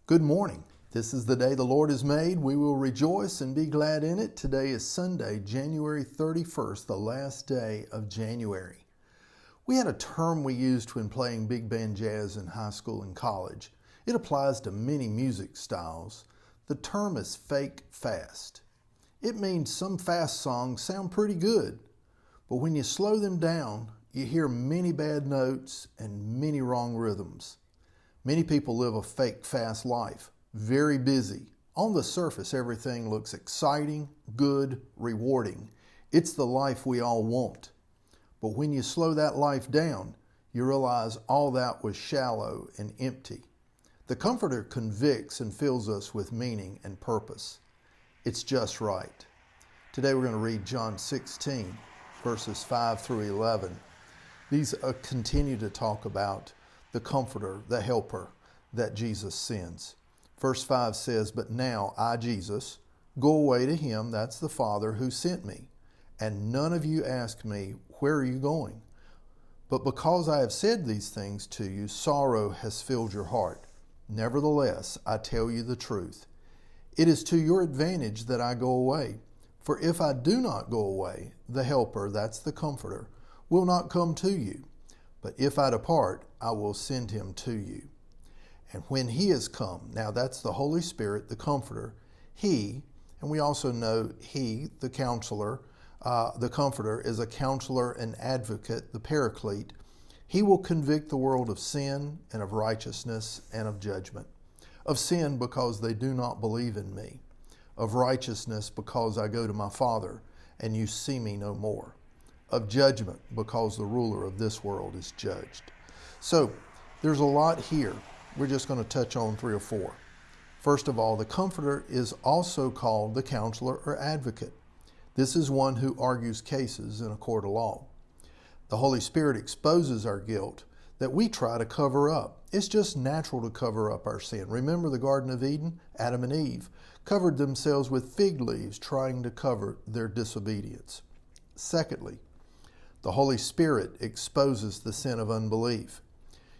Good morning. This is the day the Lord has made. We will rejoice and be glad in it. Today is Sunday, January 31st, the last day of January. We had a term we used when playing big band jazz in high school and college. It applies to many music styles. The term is fake fast. It means some fast songs sound pretty good, but when you slow them down, you hear many bad notes and many wrong rhythms. Many people live a fake fast life, very busy. On the surface, everything looks exciting, good, rewarding. It's the life we all want. But when you slow that life down, you realize all that was shallow and empty. The Comforter convicts and fills us with meaning and purpose. It's just right. Today we're going to read John 16, verses 5 through 11. These continue to talk about the Comforter, the Helper that Jesus sends. Verse 5 says, "But now I, Jesus, go away to him," that's the Father, "who sent me. And none of you ask me, 'Where are you going?' But because I have said these things to you, sorrow has filled your heart. Nevertheless, I tell you the truth. It is to your advantage that I go away. For if I do not go away, the Helper, that's the Comforter, will not come to you. But if I depart, I will send him to you. And when he is come," now that's the Holy Spirit, the Comforter, he, and we also know he, the Counselor, the Comforter, is a counselor and advocate, the Paraclete. He will convict the world of sin and of righteousness and of judgment. Of sin because they do not believe in me. Of righteousness because I go to my Father and you see me no more. Of judgment because the ruler of this world is judged. So there's a lot here. We're just going to touch on 3 or 4. First of all, the Comforter is also called the Counselor or Advocate. This is one who argues cases in a court of law. The Holy Spirit exposes our guilt that we try to cover up. It's just natural to cover up our sin. Remember the Garden of Eden? Adam and Eve covered themselves with fig leaves trying to cover their disobedience. Secondly, the Holy Spirit exposes the sin of unbelief.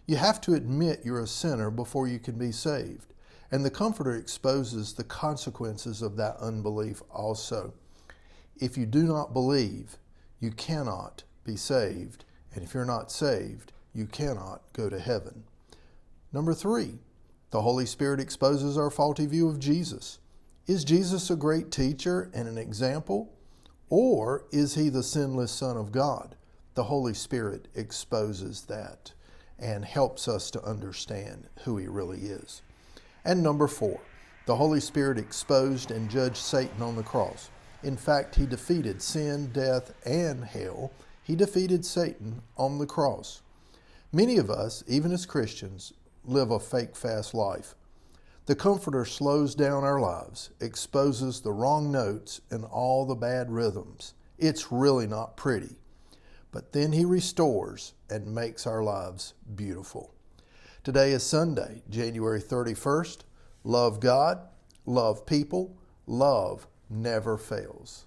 You have to admit you're a sinner before you can be saved. And the Comforter exposes the consequences of that unbelief also. If you do not believe, you cannot be saved. And if you're not saved, you cannot go to heaven. Number 3, the Holy Spirit exposes our faulty view of Jesus. Is Jesus a great teacher and an example? Or is he the sinless Son of God? The Holy Spirit exposes that and helps us to understand who he really is. And number 4, the Holy Spirit exposed and judged Satan on the cross. In fact, he defeated sin, death, and hell. He defeated Satan on the cross. Many of us, even as Christians, live a fake fast life. The Comforter slows down our lives, exposes the wrong notes and all the bad rhythms. It's really not pretty. But then he restores and makes our lives beautiful. Today is Sunday, January 31st. Love God, love people, love never fails.